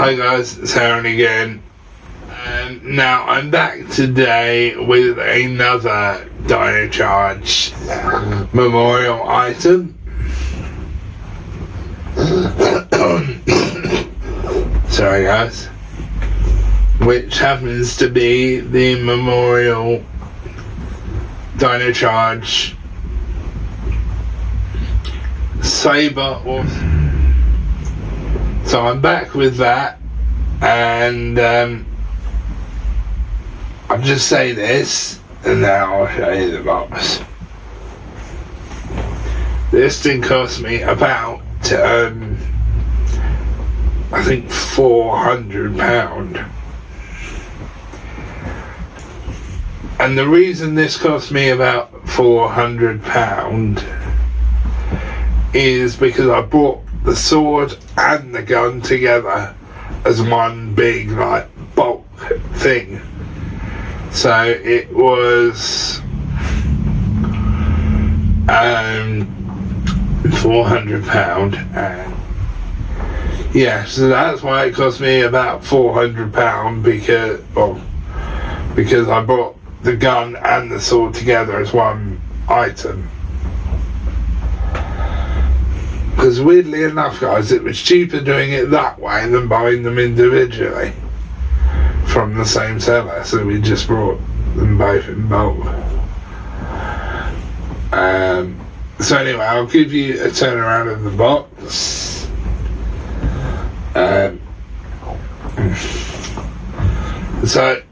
Hi guys, it's Arran again. Now I'm back today with another Dino Charge memorial item. Sorry guys. Which happens to be the memorial Dino Charge Saber. So I'm back with that, and I'll just say this, and then I'll show you the box. This thing cost me about, I think £400. And the reason this cost me about £400 is because I bought the sword and the gun together as one big bulk thing. So it was £400, and yeah, so that's why it cost me about £400, because I bought the gun and the sword together as one item. Because weirdly enough, guys, it was cheaper doing it that way than buying them individually from the same seller, so we just brought them both in bulk. So anyway, I'll give you a turnaround of the box. So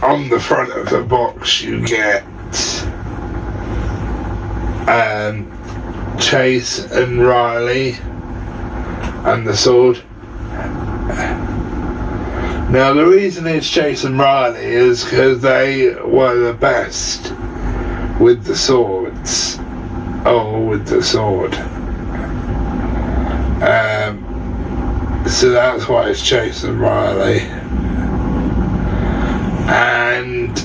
on the front of the box you get Chase and Riley and the sword. Now the reason it's Chase and Riley is because they were the best with the swords, with the sword. So that's why it's Chase and Riley. And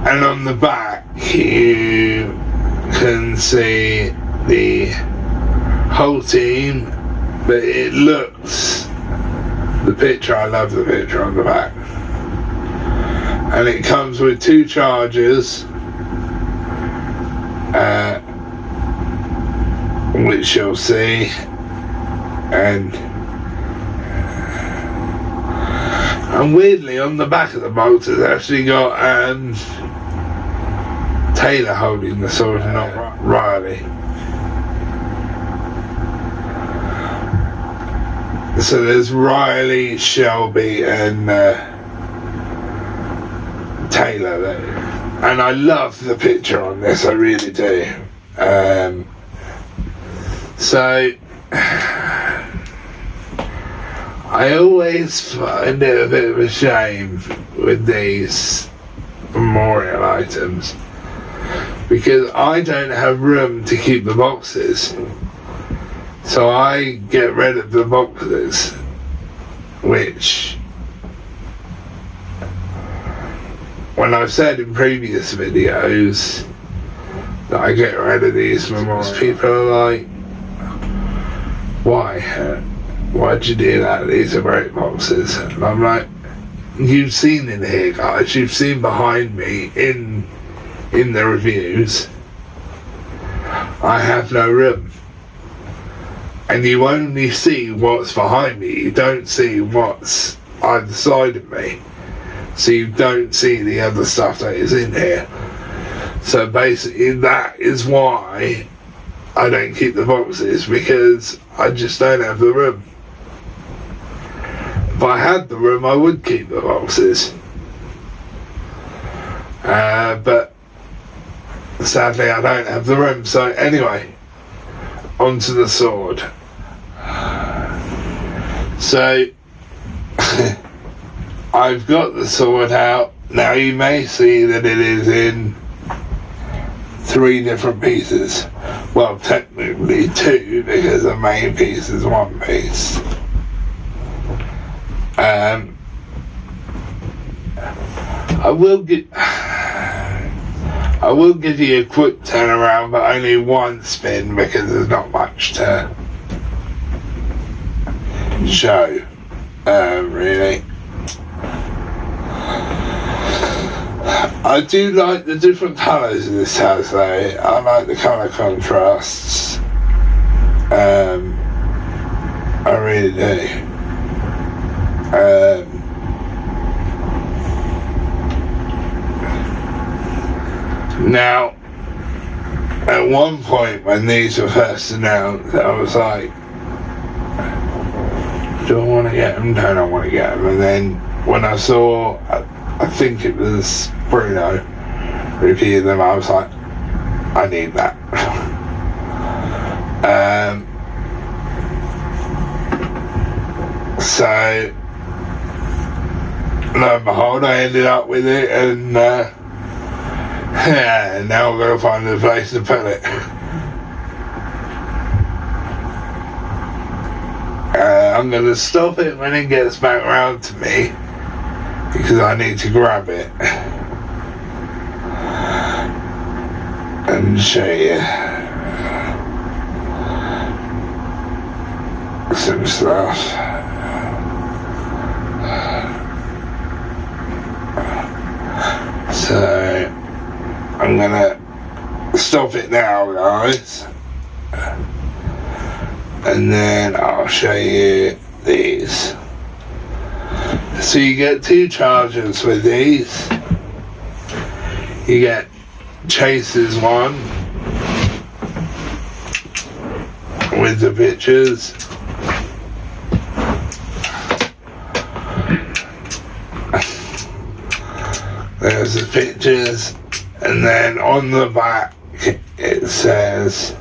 and on the back you can see the whole team, but it looks, the picture, I love the picture on the back, and it comes with 2 chargers, which you'll see, and weirdly on the back of the box it's actually got Taylor holding the sword, not Riley. So there's Riley, Shelby and Taylor there. And I love the picture on this, I really do. So I always find it a bit of a shame with these memorial items, because I don't have room to keep the boxes. So I get rid of the boxes, which, when I've said in previous videos that I get rid of these memorials, people are like, why'd you do that? These are great boxes. And I'm like, you've seen in here, guys, you've seen behind me in the reviews, I have no room. And you only see what's behind me, you don't see what's either side of me. So you don't see the other stuff that is in here. So basically that is why I don't keep the boxes, because I just don't have the room. If I had the room, I would keep the boxes. But sadly I don't have the room. So anyway, onto the sword. So I've got the sword out. Now you may see that it is in 3 different pieces. Well, technically 2, because the main piece is 1 piece. I I will give you a quick turnaround, but only one spin because there's not much to show, really. I do like the different colours in this house though. I like the colour contrasts. I really do. Now, at one point when these were first announced, I was like, do I want to get them? Don't I want to get them? And then when I saw, I think it was Bruno reviewed them, I was like, I need that. So, lo and behold, I ended up with it, and yeah, now I've got to find a place to put it. I'm going to stop it when it gets back round to me, because I need to grab it and show you some stuff. So I'm gonna stop it now, guys, and then I'll show you these. So you get 2 chargers with these. You get Chase's one with the pictures. There's the pictures, and then on the back it says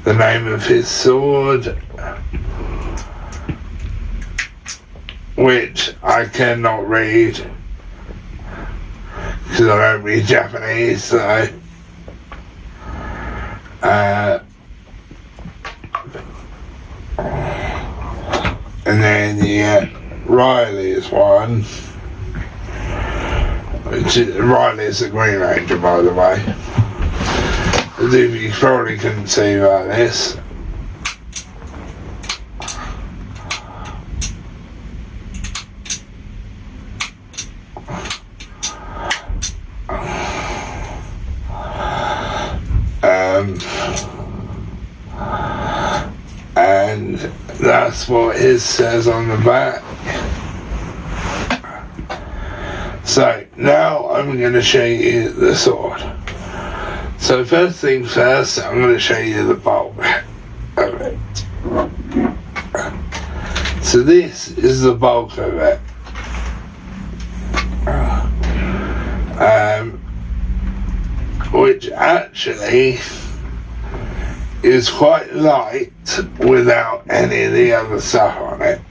the name of his sword, which I cannot read because I don't read Japanese, so and then you get Riley's one. Riley is the Green Ranger, by the way. You probably couldn't see about this. And that's what his says on the back. So now I'm going to show you the sword. So first things first, I'm going to show you the bulk of it. So this is the bulk of it. Which actually is quite light without any of the other stuff on it.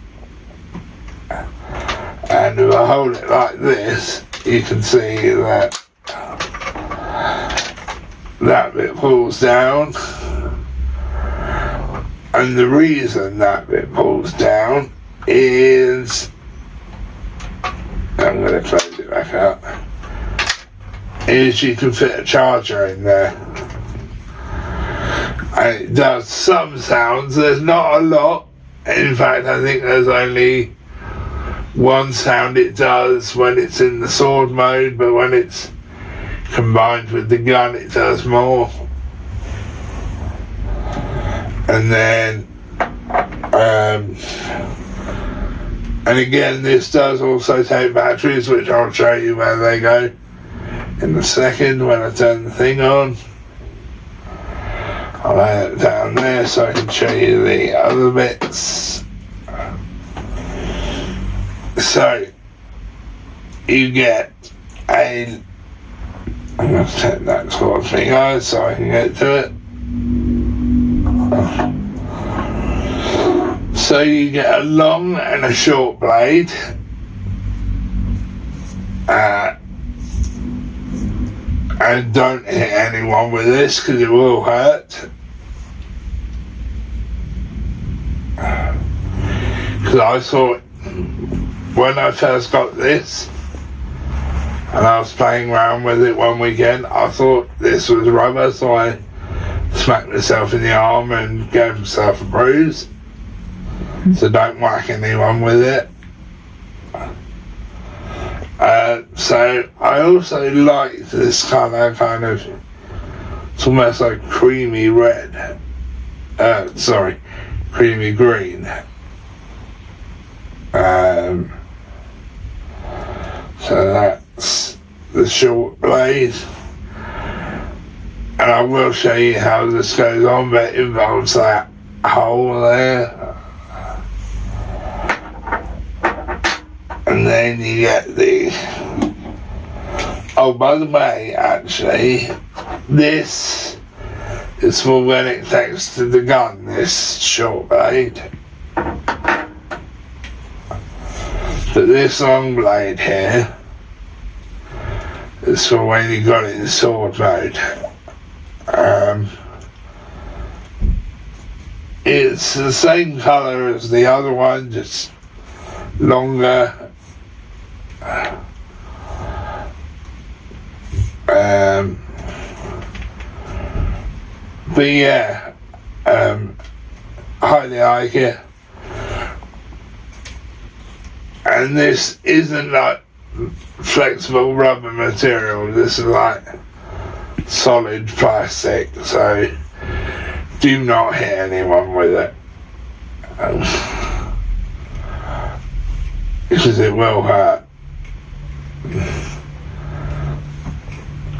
And if I hold it like this, you can see that that bit pulls down. And the reason that bit pulls down is, I'm going to close it back up, is you can fit a charger in there. And it does some sounds. There's not a lot. In fact, I think there's only one sound it does when it's in the sword mode, but when it's combined with the gun it does more. And then and again, this does also take batteries, which I'll show you where they go in a second when I turn the thing on. I'll lay it down there so I can show you the other bits. So you get a, I'm going to take that towards me, guys, so I can get to it. So you get a long and a short blade. And don't hit anyone with this because it will hurt. Because I thought, when I first got this, and I was playing around with it one weekend. I thought this was rubber, so I smacked myself in the arm and gave myself a bruise. So don't whack anyone with it. So I also like this colour, kind of, it's almost like creamy red. Creamy green. So that's the short blade. And I will show you how this goes on, but it involves that hole there. And then you get the... Oh, by the way, actually, this is for when it takes to the gun, this short blade. But this long blade here is for when you got it in sword mode. It's the same colour as the other one, just longer. But yeah, highly like it. And this isn't like flexible rubber material, this is like solid plastic, so do not hit anyone with it. Because it will hurt.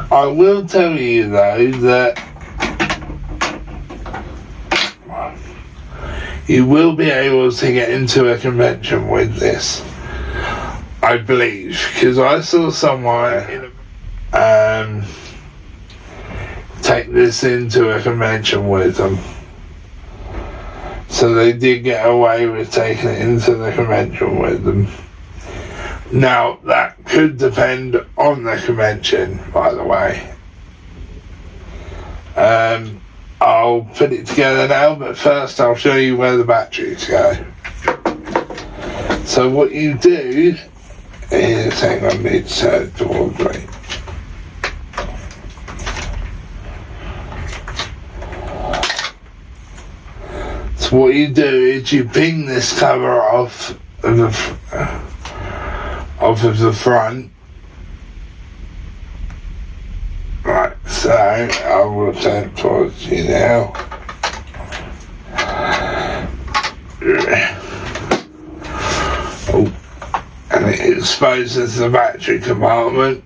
I will tell you though that you will be able to get into a convention with this, I believe, because I saw someone take this into a convention with them. So they did get away with taking it into the convention with them. Now, that could depend on the convention, by the way. I'll put it together now, but first I'll show you where the batteries go. So what you do is, hang on, need to turn it towards me. So what you do is you ping this cover off of the front. Right, so I will turn it towards you now. Oh, and it exposes the battery compartment.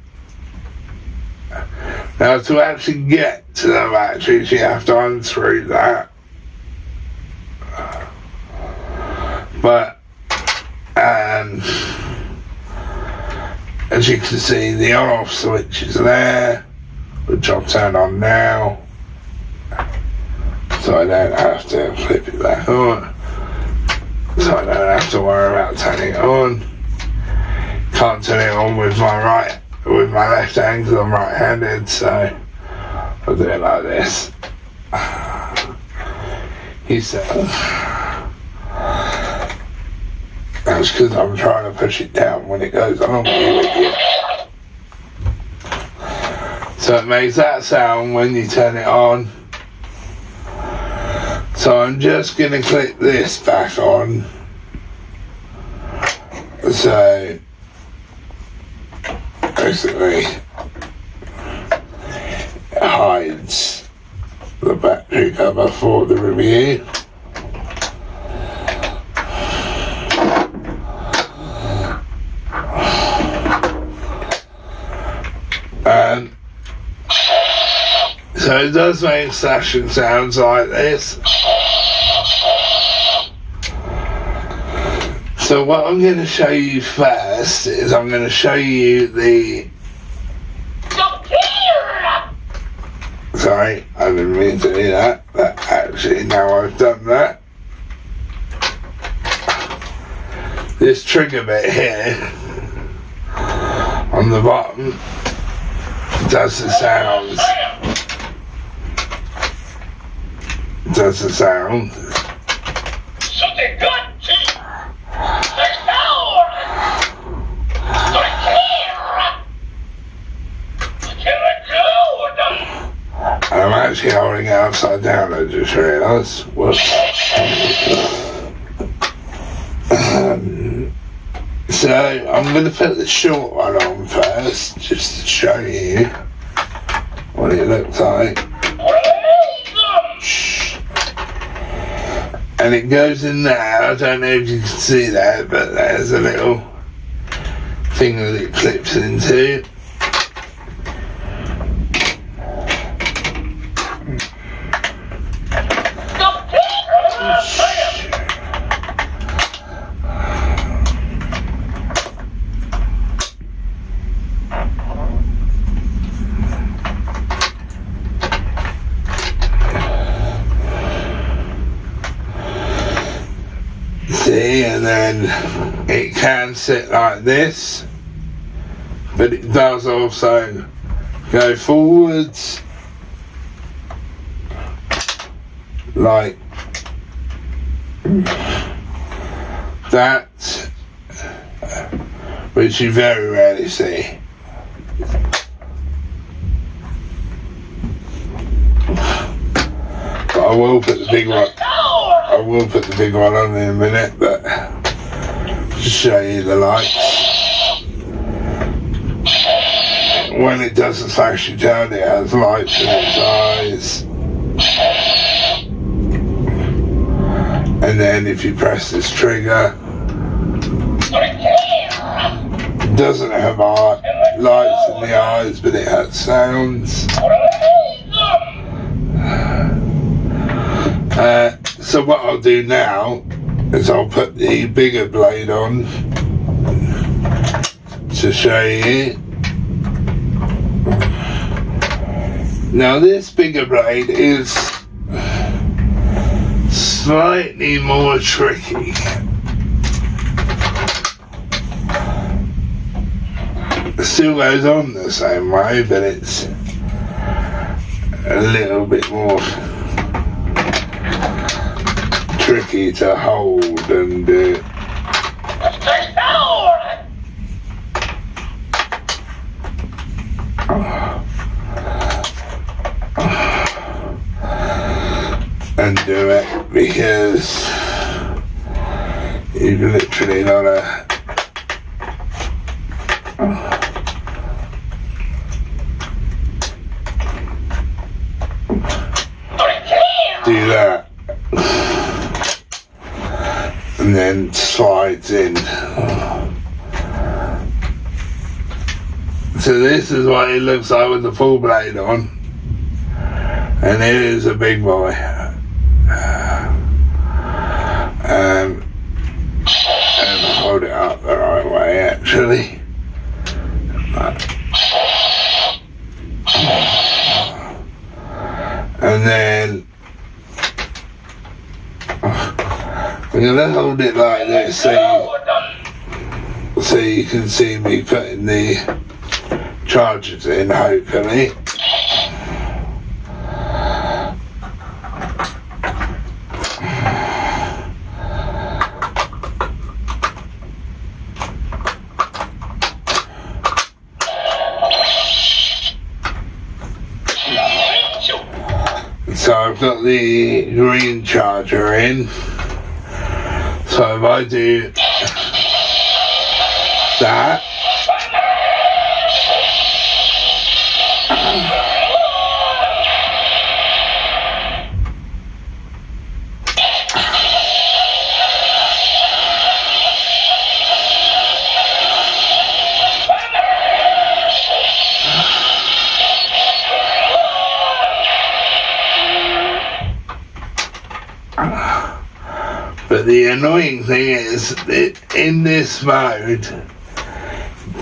Now to actually get to the batteries you have to unscrew that. But as you can see, the on-off switch is there, which I'll turn on now, so I don't have to flip it back on, so I don't have to worry about turning it on. Can't turn it on with my left hand because I'm right-handed, so I'll do it like this. He said, that's because I'm trying to push it down when it goes on. So it makes that sound when you turn it on. So I'm just going to click this back on. So basically it hides the battery cover for the review. So it does make slashing sounds like this. So what I'm going to show you first is I'm going to show you the... Sorry, I didn't mean to do that, but actually now I've done that. This trigger bit here on the bottom does the sounds. Does the sound. Something good. There's power. upside down, I just realised. Whoops. So I'm going to put the short one on first, just to show you what it looks like. And it goes in there. I don't know if you can see that, but there's a little thing that it clips into. See, and then it can sit like this, but it does also go forwards like that, which you very rarely see. But I will put the big one. I will put the big one on in a minute, but to show you the lights. When it does the flashy down, it has lights in its eyes. And then if you press this trigger, it doesn't have lights in the eyes, but it has sounds. So what I'll do now is I'll put the bigger blade on to show you. Now this bigger blade is slightly more tricky. It still goes on the same way, but it's a little bit more tricky to hold and do. And do it, because you've literally got to do that. And then slides in. So this is what it looks like with the full blade on, and it is a big boy. And hold it up the right way, actually. And then I'm gonna hold it like this so you can see me putting the chargers in, hopefully. So I've got the green charger in. So if I do that, but the annoying thing is that in this mode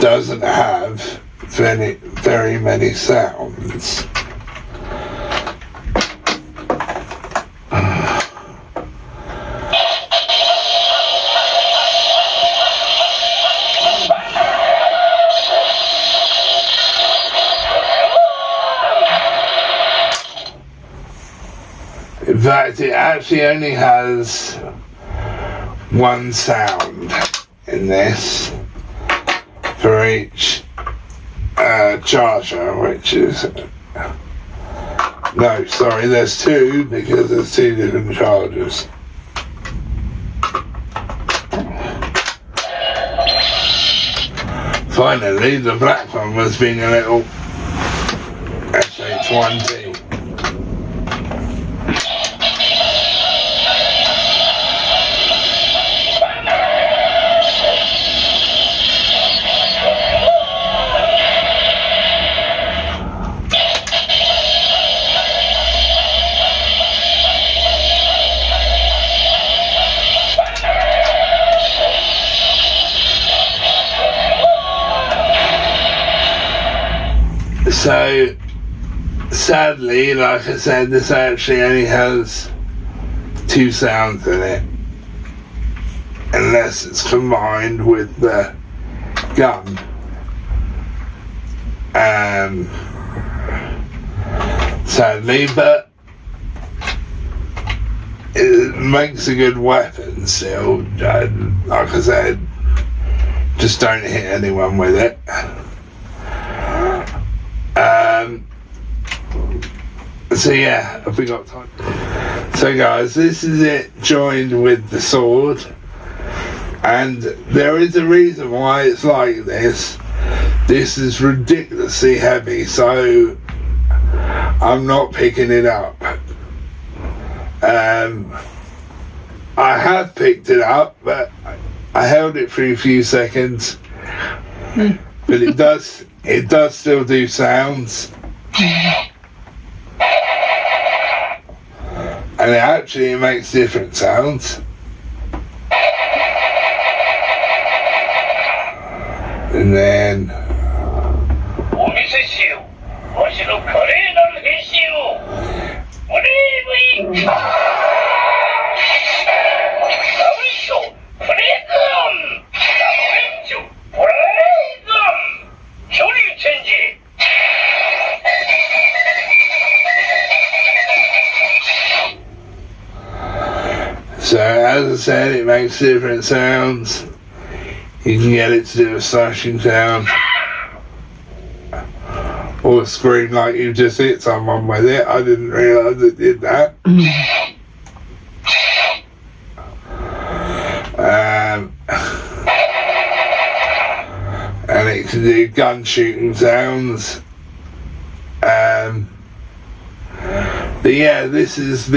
doesn't have very many sounds. In fact, it actually only has one sound in this for each charger, which is No, sorry, there's two because there's two different chargers. Finally, the black one was being a little SH1T. So, sadly, like I said, this actually only has two sounds in it, unless it's combined with the gun. Sadly, but it makes a good weapon still. Like I said, just don't hit anyone with it. So yeah, have we got time? So guys, this is it joined with the sword, and there is a reason why it's like this. This is ridiculously heavy, so I'm not picking it up. I have picked it up, but I held it for a few seconds. But it does still do sounds. And it makes different sounds. And then so as I said, it makes different sounds. You can get it to do a slashing sound, or scream like you just hit someone with it. I didn't realise it did that. And it can do gun shooting sounds. But yeah, this is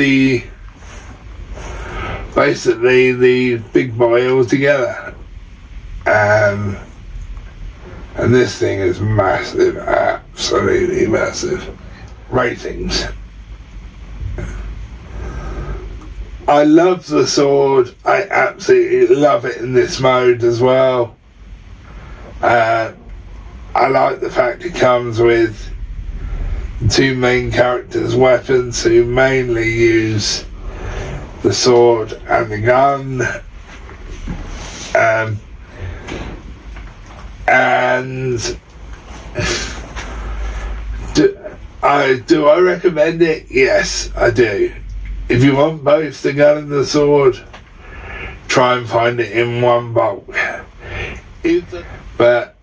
basically the big boy altogether. And this thing is massive, absolutely massive. Ratings. I love the sword. I absolutely love it in this mode as well. I like the fact it comes with the two main characters' weapons, who mainly use the sword and the gun. And do I recommend it? Yes, I do. If you want both the gun and the sword, try and find it in one bulk. But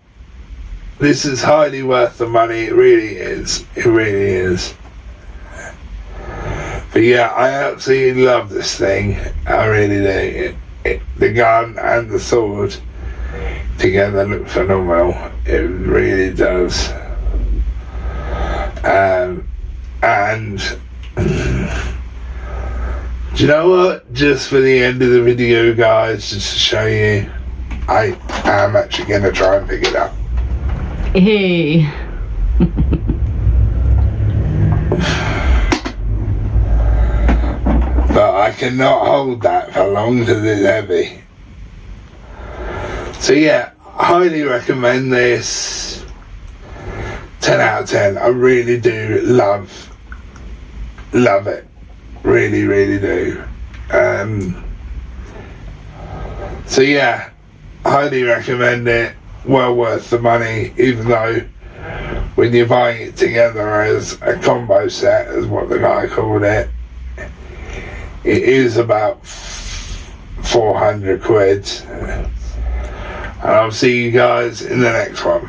this is highly worth the money. It really is. It really is. But yeah, I absolutely love this thing. I really do. The gun and the sword together look phenomenal. It really does. And do you know what? Just for the end of the video, guys, just to show you, I am actually going to try and pick it up. Hey. But I cannot hold that for long because it's heavy. So yeah, highly recommend this. 10 out of 10. I really do love it. Really, really do. So yeah, highly recommend it. Well worth the money, even though when you're buying it together as a combo set, as what the guy called it, it is about 400 quid. And I'll see you guys in the next one.